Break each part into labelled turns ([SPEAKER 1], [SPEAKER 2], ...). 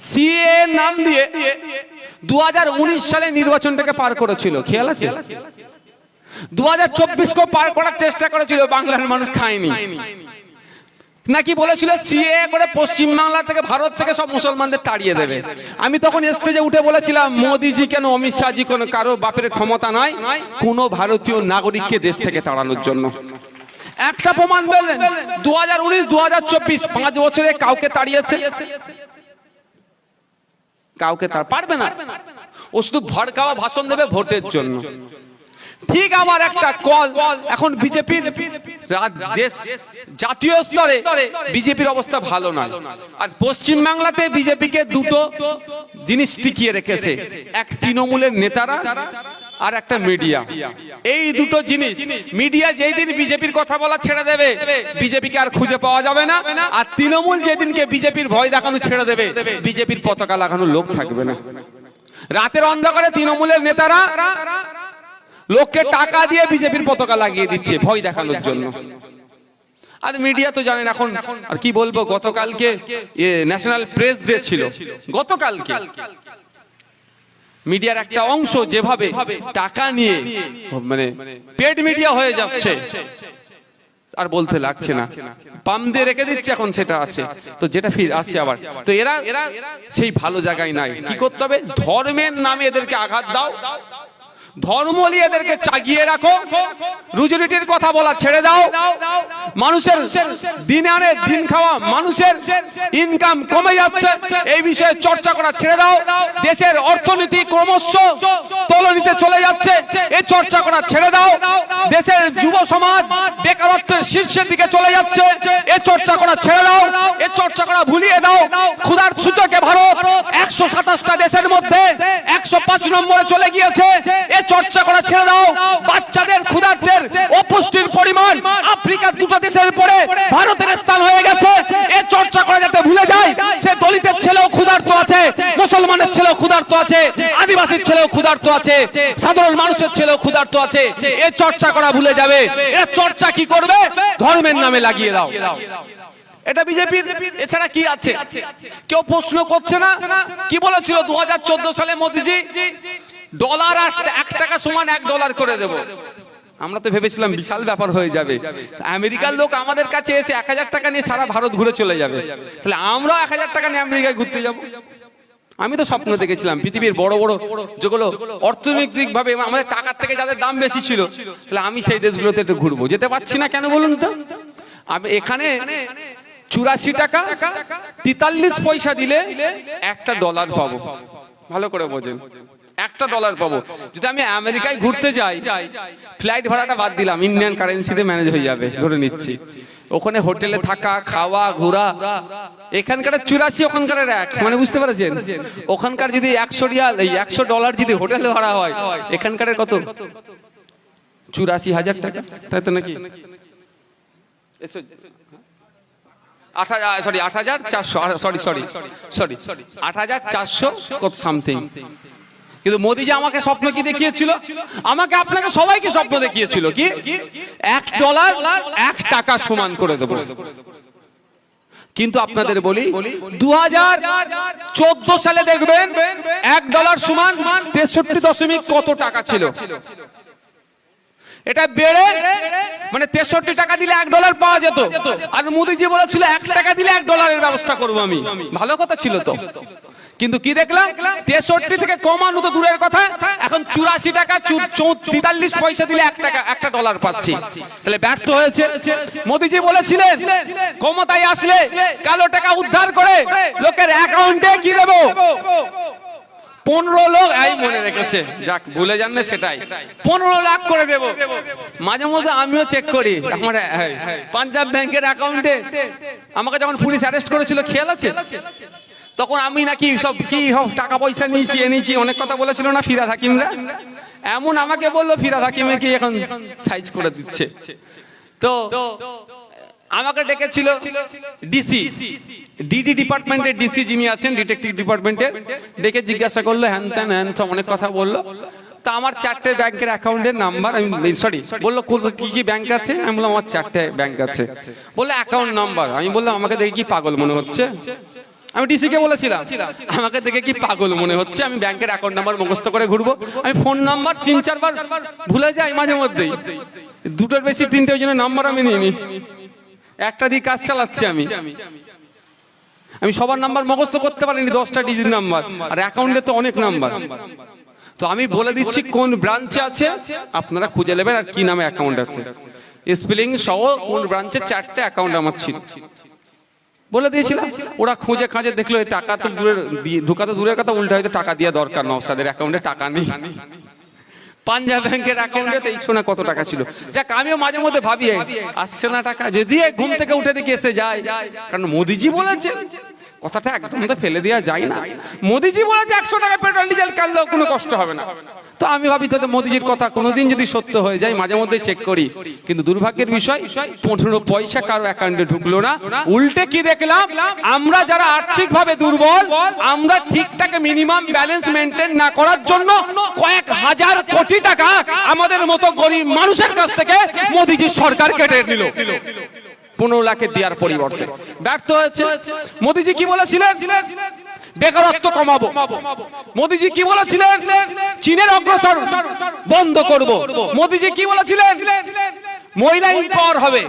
[SPEAKER 1] CA নাম দিয়ে 2019 সালে নির্বাচনটাকে পার করেছিল, খেয়াল আছে? 2024 কেও পার করার চেষ্টা করেছিল, বাংলার মানুষ খায়নি। নাকি বলেছিল সিএ করে পশ্চিম বাংলা থেকে, ভারত থেকে সব মুসলমানদের তাড়িয়ে দেবে। আমি তখন স্টেজে উঠে বলেছিলাম, মোদিজি কেন, অমিত শাহজি কোনো কারো বাপের ক্ষমতা নয় কোনো ভারতীয় নাগরিককে দেশ থেকে তাড়ানোর জন্য। একটা প্রমাণ পেলেন 2019 2024 5 বছরে কাউকে তাড়িয়েছে? কাউকে তার পারবে না। ও শুধু ভড়কাওয়া ভাষণ দেবে ভোটের জন্য। ঠিক আমার একটা কল, এখন বিজেপির দেশ জাতীয় স্তরে বিজেপির অবস্থা ভালো নয়, আর পশ্চিম বাংলাতে বিজেপিকে দুটো জিনিস টিকিয়ে রেখেছে, এক তৃণমূলের নেতারা আর একটা মিডিয়া। এই দুটো জিনিস, মিডিয়া যেই দিন বিজেপির কথা বলা ছেড়ে দেবে বিজেপিকে আর খুঁজে পাওয়া যাবে না, আর তৃণমূল যেদিনকে বিজেপির ভয় দেখানো ছেড়ে দেবে বিজেপির পতাকা লাগানোর লোক থাকবে না। রাতের অন্ধকারে তৃণমূলের নেতারা লোককে টাকা দিয়ে বিজেপির পতাকা লাগিয়ে দিচ্ছে ভয় দেখানোর জন্য। আর মিডিয়া তো জানেন এখন, আর কি বলবো, গতকালকে ন্যাশনাল প্রেস ডে ছিল, গতকালকে মিডিয়ার একটা অংশ যেভাবে টাকা নিয়ে মানে পেড মিডিয়া হয়ে যাচ্ছে আর বলতে লাগছে না, পাম দিয়ে রেখে দিচ্ছে, এখন সেটা আছে। তো যেটা ফির আসছে আবার, তো এরা সেই ভালো জায়গায় নাই। কি করতে হবে? ধর্মের নামে এদেরকে আঘাত দাও, ধর্ম নিয়ে এদেরকে চাগিয়ে রাখো, রুজি-রুটির কথা বলা ছেড়ে দাও, মানুষের দিন আনে দিন খাওয়া, মানুষের ইনকাম কমে যাচ্ছে এই বিষয়ে চর্চা করা ছেড়ে দাও, দেশের অর্থনীতি ক্রমশ তলানিতে চলে যাচ্ছে এই চর্চা করা ছেড়ে দাও, দেশের যুব সমাজ বেকারত্বের শীর্ষের দিকে চলে যাচ্ছে এই চর্চা করা ছেড়ে দাও, এই চর্চা করা ভুলিয়ে দাও। ক্ষুধার সূচকে ভারত 127টা দেশের মধ্যে 105 নম্বরে চলে গিয়েছে, চর্চা করা ছেড়ে দাও। বাচ্চাদের ক্ষুধার্তের অপুষ্টির পরিমাণ আফ্রিকার দুটো দেশের পরে ভারতের স্থান হয়ে গেছে, এই চর্চা করা যাতে ভুলে যায়। সে দলিতের ছেলেও ক্ষুধার্ত আছে, মুসলমানের ছেলেও ক্ষুধার্ত আছে, আদিবাসীর ছেলেও ক্ষুধার্ত আছে, সাধারণ মানুষের ছেলেও ক্ষুধার্ত আছে, এই চর্চা করা ভুলে যাবে। এরা চর্চা কি করবে? ধর্মের নামে লাগিয়ে দাও। এটা বিজেপির, এছাড়া কি আছে? কেউ প্রশ্ন করছে না। কি বলেছিল 2014 সালে মোদিজি? ডলার আর 1 টাকা সমান $1 করে দেব। আমরা তো ভেবেছিলাম বিশাল ব্যাপার হয়ে যাবে, আমেরিকার লোক আমাদের কাছে এসে 1000 টাকা নিয়ে সারা ভারত ঘুরে চলে যাবে, তাহলে আমরা 1000 টাকা নিয়ে আমেরিকায় ঘুরতে যাব। আমি তো স্বপ্ন দেখেছিলাম পৃথিবীর বড় বড় যেগুলো অর্থনৈতিক ভাবে আমাদের টাকার থেকে যাদের দাম বেশি ছিল, তাহলে আমি সেই দেশগুলোতে একটু ঘুরবো। যেতে পারছি না কেন বলুন তো? আমি এখানে 84 টাকা 43 পয়সা দিলে $1 পাবো। ভালো করে বোঝেন, $1 পাবো। যদি আমি আমেরিকায় ঘুরতে যাই, ফ্লাইট ভাড়াটা বাদ দিলাম, ইন্ডিয়ান কারেন্সিতে ম্যানেজ হয়ে যাবে ধরে নিচ্ছি। ওখানে হোটেলে থাকা, খাওয়া, ঘোরা, এখানকার 84, ওখানকার 1, মানে বুঝতে পারছেন? ওখানকার যদি 100 রিয়াল, এই $100 যদি হোটেলে ভাড়া হয়, এখানকার কত? 84,000 টাকা, তাই তো নাকি? 8,400 কত সামথিং। কিন্তু মোদিজি আমাকে স্বপ্ন কি দেখিয়েছিল? আমাকে আপনাকে সবাইকে স্বপ্ন দেখিয়েছিল কি $1 1 টাকা সমান করে দেব। কিন্তু আপনাদের বলি 2014 সালে দেখবেন $1 সমান 63 কত টাকা ছিল। এটা বেড়ে মানে 63 টাকা দিলে $1 পাওয়া যেত, আর মোদিজি বলেছিল 1 টাকা দিলে $1 এর ব্যবস্থা করব আমি। ভালো কথা ছিল তো। কিন্তু কি দেখলাম, 63 থেকে কমানো তো দূরের কথা, এখন 84 টাকা 43 পয়সা দিলে $1 পাচ্ছি। তাহলে ব্যর্থ হয়েছে। মোদিজি বলেছিলেন ক্ষমতায় আসলে কালো টাকা উদ্ধার করে লোকের অ্যাকাউন্টে কি দেব, 15 লাখ, এই মনে রেখেছে, যাক ভুলে যান না, সেটাই 15 লাখ করে দেব। মাঝে মধ্যে আমিও চেক করি আমার পাঞ্জাব ব্যাংকের অ্যাকাউন্টে। আমাকে যখন পুলিশ অ্যারেস্ট করেছিল খেয়াল আছে? তখন আমি নাকি সব কি টাকা পয়সা নিয়েছি এনেছি অনেক কথা বলেছিল না ফিরহাদ হাকিমরা, এমন আমাকে বললো ফিরহাদ হাকিমে কি এখন সাইজ করে দিচ্ছে। তো আমাকে ডেকেছিল ডিসি, ডিডি ডিপার্টমেন্টের ডিসি যিনি আছেন ডিটেকটিভ ডিপার্টমেন্টের, ডেকে জিজ্ঞাসা করলো হ্যান ত্যান হ্যান সব অনেক কথা বললো। তা আমার 4টে ব্যাংকের অ্যাকাউন্টের নাম্বার, আমি সরি বললো কি কি ব্যাংক আছে, আমি বললাম আমার 4টে ব্যাংক আছে। বললো অ্যাকাউন্ট নাম্বার, আমি বললাম আমাকে দেখি কি পাগল মনে হচ্ছে, আমি ডিসি কে বলেছিলাম, আমাকে দেখে কি পাগল মনে হচ্ছে, আমি ব্যাংকের অ্যাকাউন্ট নাম্বার মুখস্থ করে ঘুরবো? আমি ফোন নাম্বার 3-4 বার ভুলে যাই মাঝে মধ্যেই, দুটোর বেশি তিনটে, ওই জন্য নাম্বার আমি নিইনি, একটা দিয়ে কাজ চালাচ্ছি। আমি সবার নাম্বার মুখস্থ করতে পারিনি, 10টা ডিজিট নাম্বার, আর অ্যাকাউন্টে তো অনেক নাম্বার। তো আমি বলে দিচ্ছি কোন ব্রাঞ্চে আছে, আপনারা খুঁজে নেবেন আর কি নামে অ্যাকাউন্ট আছে, স্পেলিং সহ কোন ব্রাঞ্চে 4টে অ্যাকাউন্ট আমার ছিল, বলে দিয়েছিলাম। ওরা খুঁজে খাঁজে দেখলো এই টাকা তো দূরের, ঢুকাতে দূরের কথা, উল্টা হয়তো টাকা দিয়ে দরকার, নওশাদের অ্যাকাউন্টে টাকা নেই। পাঞ্জাব ব্যাংকের অ্যাকাউন্টে তো এই শোনা কত টাকা ছিল। যাক, আমিও মাঝে মধ্যে ভাবি আসছে না টাকা, যদি ঘুম থেকে উঠে দেখি এসে যায়, কারণ মোদিজি বলেছেন, কথাটা একদম তো ফেলে দেওয়া যায় না। মোদিজি বলেছে 100 টাকা পেট্রোল ডিজেল কিনলেও কোনো কষ্ট হবে না। তো আমি ভাবি তো মোদিজির কথা কোনোদিন যদি সত্য হয়ে যায়, মাঝে মধ্যে চেক করি, কিন্তু দুর্ভাগ্যের বিষয় 15 পয়সা কারো অ্যাকাউন্টে ঢুকলো না। উল্টে কি দেখলাম, আমরা যারা আর্থিকভাবে দুর্বল, আমরা ঠিকঠাক মিনিমাম ব্যালেন্স মেনটেন না করার জন্য কয়েক হাজার কোটি টাকা আমাদের মতো গরিব মানুষের কাছ থেকে মোদিজির সরকার কেটে নিল। 15 লাখের দেওয়ার পরিবর্তে ব্যর্থ হয়েছে। মোদিজি কি বলেছিলেন? বেকারত্ব কমাবো। মোদিজি কি বলেছিলেন? চীনের অগ্রসর বন্ধ করব। মোদিজি কি বলেছিলেন? মহিলা এম্পাওয়ার হবে।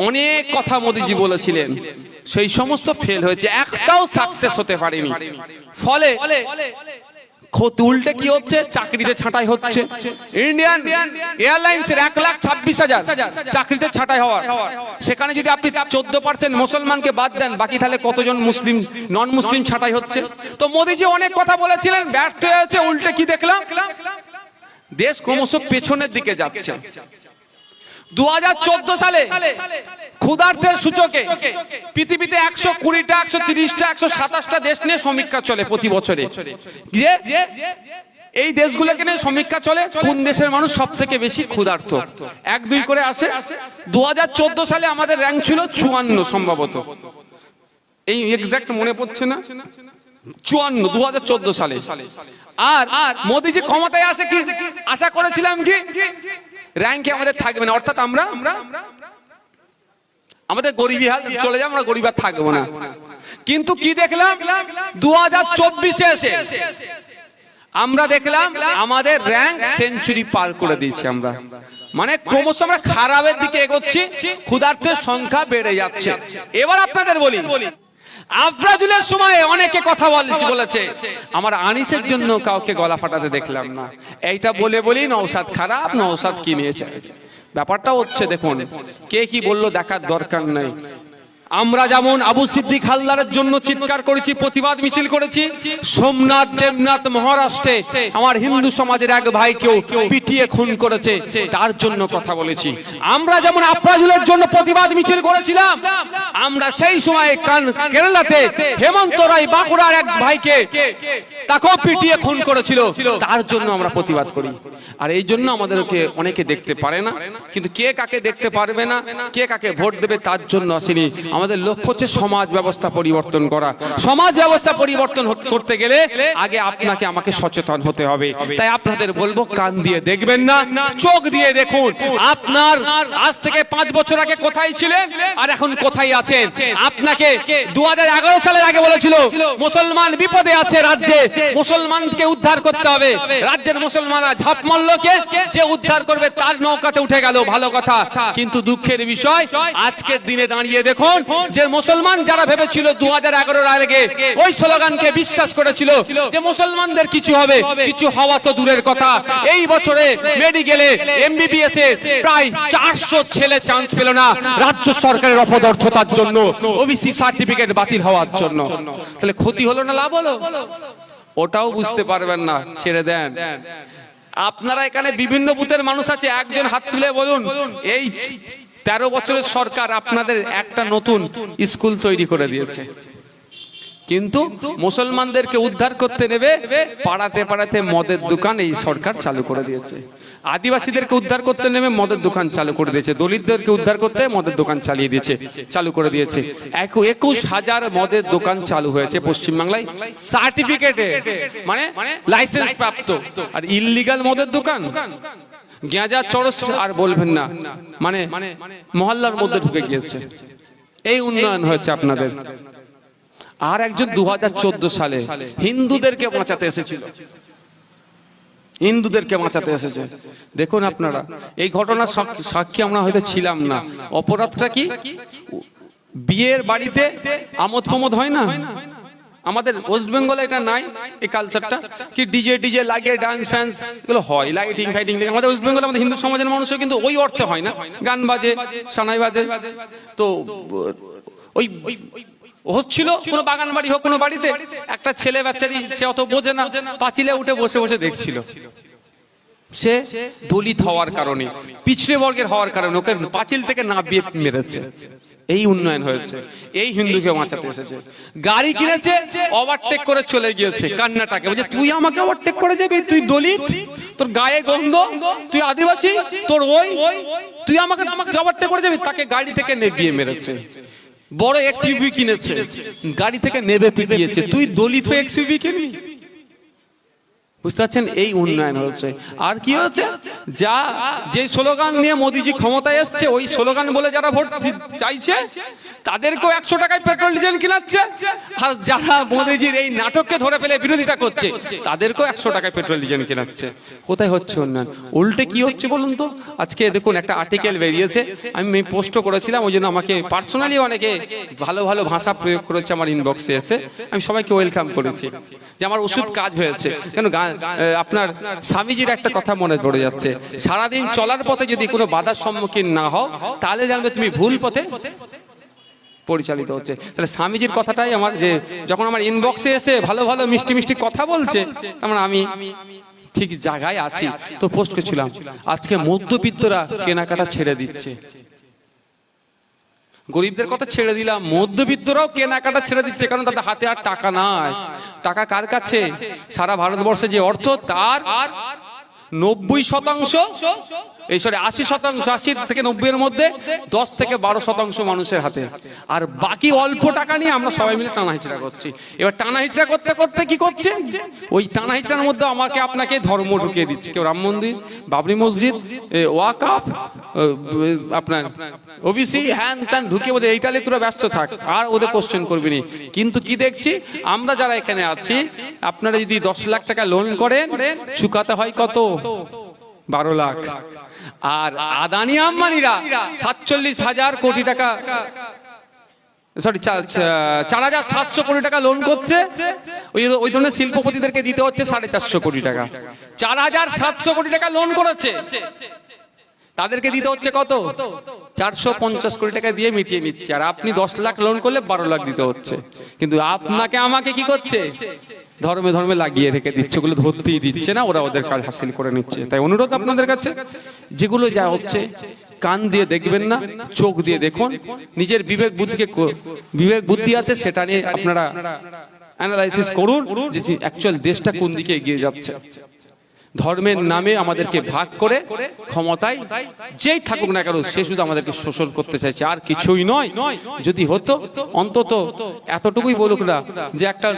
[SPEAKER 1] অনেক কথা মোদিজি বলেছিলেন, সেই সমস্ত ফেল হয়েছে, একটাও সাকসেস হতে পারেনি। ফলে উল্টে কি হচ্ছে, চাকরিতে ছাঁটাই হচ্ছে। ইন্ডিয়ান এয়ারলাইন্সের 1,26,000 চাকরিতে ছাঁটাই হওয়ার, সেখানে যদি আপনি 14% মুসলমানকে বাদ দেন, বাকি তাহলে কতজন মুসলিম, নন মুসলিম ছাঁটাই হচ্ছে। তো মোদিজি অনেক কথা বলেছিলেন, ব্যর্থ হয়েছে। উল্টে কি দেখলাম, দেশ ক্রমশ পেছনের দিকে যাচ্ছে। 2014 সালে ক্ষুধার্তের সূচকে পৃথিবীতে 120টা, 130টা, 127টা দেশ নিয়ে সমীক্ষা চলে প্রতি বছরে। এই দেশগুলোকে নিয়ে সমীক্ষা চলে, কোন দেশের মানুষ সব থেকে বেশি ক্ষুধার্ত, 1-2 করে আসে। 2014 সালে আমাদের র্যাঙ্ক ছিল 54 সম্ভবত, এই এক্সাক্ট মনে পড়ছে না, 54 2014 সালে। আর মোদিজি ক্ষমতায় আসে কি আশা করেছিলাম, কি র্যাঙ্কে আমাদের থাকবে না, অর্থাৎ আমরা আমাদের গরিবী হাল চলে যাবে, আমরা গরিব আর থাকবো না। কিন্তু কি দেখলাম, 2024-এ এসে আমরা দেখলাম আমাদের র্যাঙ্ক সেঞ্চুরি পার করে দিয়েছি আমরা, মানে ক্রমশ আমরা খারাপের দিকে এগোচ্ছি, ক্ষুধার্তের সংখ্যা বেড়ে যাচ্ছে। এবার আপনাদের বলি, আব্রাজুলের সময় অনেকে কথা বলেছে, আমার আনিসের জন্য কাউকে গলা ফাটাতে দেখলাম না। এইটা বলি নওশাদ খারাপ, নওশাদ কি নিয়েছে, ব্যাপারটা হচ্ছে দেখুন, কে কি বললো দেখার দরকার নাই। আমরা যেমন আবু সিদ্দিক হালদারের জন্য চিৎকার করেছি, প্রতিবাদ মিছিল করেছি, সোমনাথ দেবনাথ মহারাষ্ট্রে আমার হিন্দু সমাজের এক ভাইকেও পিটিয়ে খুন করেছে, তার জন্য কথা বলেছি। আমরা যেমন আব্রাজুলের জন্য প্রতিবাদ মিছিল করেছিলাম, আমরা সেই সময় কেরালাতে হেমন্ত রায় বাঁকুড়ার এক ভাইকে তাকেও পিটিয়ে খুন করেছিল, তার জন্য আমরা প্রতিবাদ করি। আর এই জন্য আমাদেরকে অনেকে দেখতে পারে না, কিন্তু কে কাকে দেখতে পারবে না, কে কাকে ভোট দেবে তার জন্য আসেনি। আমাদের লক্ষ্য হচ্ছে সমাজ ব্যবস্থা পরিবর্তন করা। সমাজ ব্যবস্থা পরিবর্তন করতে গেলে আগে আপনাকে আমাকে সচেতন হতে হবে। তাই আপনাদের বলবো, কান দিয়ে দেখবেন না, চোখ দিয়ে দেখুন। আপনার আজ থেকে 5 বছর আগে কোথায় ছিলেন আর এখন কোথায় আছেন। আপনাকে 2011 সালের আগে বলেছিল মুসলমান বিপদে আছে, রাজ্যে মুসলমানকে উদ্ধার করতে হবে, রাজ্যের মুসলমানরা ঝাঁপ মারলো, কে যে উদ্ধার করবে তার নৌকাতে উঠে গেল, ভালো কথা। কিন্তু দুঃখের বিষয়, আজকের দিনে দাঁড়িয়ে দেখুন যে মুসলমান যারা ভেবেছিল 2011 আগে ওই স্লোগানকে বিশ্বাস করেছিল যে মুসলমানদের কিছু হবে, কিছু হওয়া তো দূরের কথা। এই বছরে মেডিকেলে এমবিবিএস এ প্রায় 400 ছেলে চান্স পেল না রাজ্য সরকারের অপদার্থতার জন্য, ওবিসি সার্টিফিকেট বাতিল হওয়ার জন্য। তাহলে ক্ষতি হলো না লাভ হলো? ওটাও বুঝতে পারবেন না, ছেড়ে দেন। আপনারা এখানে বিভিন্ন বুথের মানুষ আছে, একজন হাত তুলে বলুন এই 13 বছরের সরকার আপনাদের একটা নতুন স্কুল তৈরি করে দিয়েছে, কিন্তু মুসলমানদেরকে উদ্ধার করতে নেবে পাড়াতে পাড়াতে মদের দোকান এই সরকার চালু করে দিয়েছে। আদিবাসীদেরকে উদ্ধার করতে নেমে মদের দোকান চালু করে দিয়েছে, দলিতদেরকে উদ্ধার করতে মদের দোকান চালু করে দিয়েছে। 21,000 মদের দোকান চালু হয়েছে পশ্চিমবাংলায়, সার্টিফিকেটে মানে লাইসেন্স প্রাপ্ত। আর ইললিগাল মদের দোকান গেঁজা চরস আর বলবেন না, মানে মহল্লার মধ্যে ঢুকে গিয়েছে। এই উন্নয়ন হয়েছে আপনাদের। আর একজন 2014 সালে হিন্দুদেরকে বাঁচাতে এসেছিল, হিন্দুদেরকে বাঁচাতে এসেছে। দেখুন আপনারা, এই ঘটনার সাক্ষী আমরা হয়তো ছিলাম না। অপরাধটা কি? বিয়ের বাড়িতে আমোদ প্রমোদ হয় না, আমাদের ওয়েস্ট বেঙ্গলে এটা নাই, এই কালচারটা কি ডিজে লাগিয়ে ডান্স ফ্যান্স গুলো হয়, লাইটিং ফাইটিং। আমাদের ওয়েস্ট বেঙ্গলে আমাদের হিন্দু সমাজের মানুষও কিন্তু ওই অর্থে হয় না, গান বাজে, সানাই বাজে। তো ওই হচ্ছিল কোনো বাগান বাড়ি হোক, কোনো বাড়িতে একটা ছেলে বাচ্চারি, সে অত বোঝে না, পাঁচিলে উঠে বসে বসে দেখছিল। সে দলিত হওয়ার কারণে, পিছড়ে বর্গের হওয়ার কারণে ওকে পাঁচিল থেকে নামিয়ে মেরেছে। এই উন্নয়ন হয়েছে, এই হিন্দুকে বাঁচাতে এসেছে। গাড়ি কিনেছে, ওভারটেক করে চলে গিয়েছে কর্ণাটকে, বলছে তুই আমাকে ওভারটেক করে যাবি, তুই দলিত, তোর গায়ে গন্ধ, তুই আদিবাসী, তোর তুই আমাকে ওভারটেক করে যাবি। তাকে গাড়ি থেকে নেবিয়ে মেরেছে। বড় এক্সইউভি কিনেছে, গাড়ি থেকে নেবে পিটিয়েছে, তুই দলিত হয়ে এক্সইউভি কিনবি? বুঝতে পারছেন? এই উন্নয়ন হচ্ছে। আর কি হচ্ছে? যা যে স্লোগান নিয়ে মোদিজি ক্ষমতায় এসছে, ওই স্লোগান বলে যারা ভোট চাইছে তাদেরকেও 100 টাকায় পেট্রোল ডিজেল কিনাচ্ছে। আর যারা মোদিজির এই নাটককে ধরে ফেলে বিরোধিতা করছে তাদেরকেও 100 টাকায় পেট্রোল ডিজেল কিনাচ্ছে। কোথায় হচ্ছে উন্নয়ন? উল্টে কি হচ্ছে বলুন তো? আজকে দেখুন একটা আর্টিকেল বেরিয়েছে, আমি পোস্টও করেছিলাম, ওই জন্য আমাকে পার্সোনালি অনেকে ভালো ভালো ভাষা প্রয়োগ করেছে আমার ইনবক্সে এসে, আমি সবাইকে ওয়েলকাম করেছি যে আমার ওষুধ কাজ হয়েছে। কেন আপনার স্বামীজির একটা কথা মনে পড়ে যাচ্ছে, সারাদিন চলার পথে যদি কোনো বাধার সম্মুখীন না হও তাহলে জানবে তুমি ভুল পথে পরিচালিত হচ্ছে। তাহলে স্বামীজির কথাটাই আমার, যে যখন আমার ইনবক্সে এসে ভালো ভালো মিষ্টি মিষ্টি কথা বলছে, তার আমি ঠিক জায়গায় আছি। তো পোস্ট করেছিলাম, আজকে মধ্যবিত্তরা কেনাকাটা ছেড়ে দিচ্ছে। গরিবদের কথা ছেড়ে দিলাম, মধ্যবিত্তরাও কেনাকাটা ছেড়ে দিচ্ছে, কারণ তাদের হাতে আর টাকা নাই। টাকা কার কাছে? সারা ভারতবর্ষে যে অর্থ, তার 90%, এই 80%, 80 থেকে 90 এর মধ্যে 10 থেকে 12% মানুষের হাতে। আর বাকি অল্প টাকা নিয়ে আমরা সবাই মিলে টানা হিচড়া করছি। এবার টানা হিচড়া করতে করতে কি করছে? ওই টানা হিচড়ার মধ্যে আমাকে আপনাকে ধর্ম ঢুকিয়ে দিচ্ছে। কেউ রাম মন্দির, বাবরি মসজিদ, ওয়াকফ, আপনার ওবিসি, হ্যান ত্যান ঢুকিয়ে বলে এইটালে তোরা ব্যস্ত থাক, আর ওদের কোশ্চেন করবি নি। কিন্তু কি দেখছি আমরা যারা এখানে আছি, আপনারা যদি 10 লাখ টাকা লোন করেন, চুকাতে হয় কত? 12 লাখ। আর আদানি আম্বানিরা 47,000 কোটি টাকা, সরি 4,700 কোটি টাকা লোন করছে। ওই ধরনের শিল্পপতিদেরকে দিতে হচ্ছে 450 কোটি টাকা। 4,700 কোটি টাকা লোন করেছে, তাদেরকে দিতে হচ্ছে কত? 450 কোটি টাকা দিয়ে মিটিয়ে নিচ্ছে। আর আপনি 10 লাখ লোন করলে 12 লাখ দিতে হচ্ছে। কিন্তু আপনাকে আমাকে কি করছে? ধর্মে ধর্মে লাগিয়ে রেখে দিচ্ছে, ওগুলো ধরতেই দিচ্ছে না, ওরা ওদের কাজ হাসিল করে নিচ্ছে। তাই অনুরোধ আপনাদের কাছে, যেগুলো যা হচ্ছে কান দিয়ে দেখবেন না, চোখ দিয়ে দেখুন। নিজের বিবেক বুদ্ধি আছে, সেটা নিয়ে আপনারা অ্যানালাইসিস করুন যে অ্যাকচুয়াল দেশটা কোন দিকে এগিয়ে যাচ্ছে। ধর্মের নামে আমাদেরকে ভাগ করে ক্ষমতায় যেই থাকুক না কেন, সে শুধু আমাদেরকে শোষণ করতে চাইছে, আর কিছুই নয়। যদি হতো অন্তত এতটুকুই বলুক না যে একটা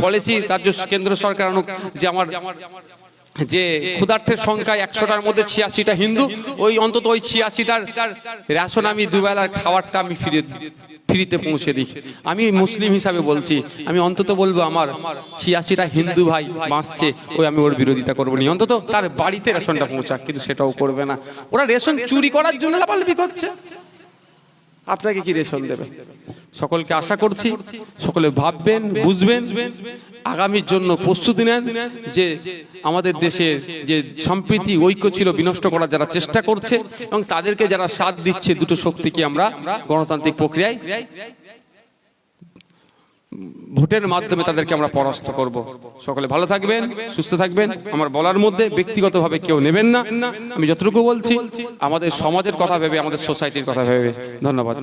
[SPEAKER 1] পলিসি রাজ্য কেন্দ্র সরকার আনুক, যে আমার যে ক্ষুধার্থের সংখ্যায় 100টার মধ্যে 86টা হিন্দু, ওই অন্তত ওই 86টার রেশন আমি দুবেলার খাবারটা আমি ফ্রিতে পৌঁছে দিই। আমি মুসলিম হিসাবে বলছি, আমি অন্তত বলবো আমার 86টা হিন্দু ভাই বাঁচছে, আমি ওর বিরোধিতা করবো না, অন্তত তার বাড়িতে রেশনটা পৌঁছাক। কিন্তু সেটাও করবে না, ওরা রেশন চুরি করার জন্য লাফালাফি করছে। আপনাকে কি রেশন দেবে? সকলকে আশা করছি সকলে ভাববেন, বুঝবেন, আগামীর জন্য প্রস্তুতি নেন। যে আমাদের দেশের যে সম্প্রীতি ঐক্য ছিল বিনষ্ট করার যারা চেষ্টা করছে, এবং তাদেরকে যারা সাথ দিচ্ছে, দুটো শক্তিকে আমরা গণতান্ত্রিক প্রক্রিয়ায় ভোটের মাধ্যমে তাদেরকে আমরা পরাস্ত করব। সকলে ভালো থাকবেন, সুস্থ থাকবেন। আমার বলার মধ্যে ব্যক্তিগতভাবে কেউ নেবেন না। আমি যতটুকু বলছি আমাদের সমাজের কথা ভেবে, আমাদের সোসাইটির কথা ভেবে। ধন্যবাদ।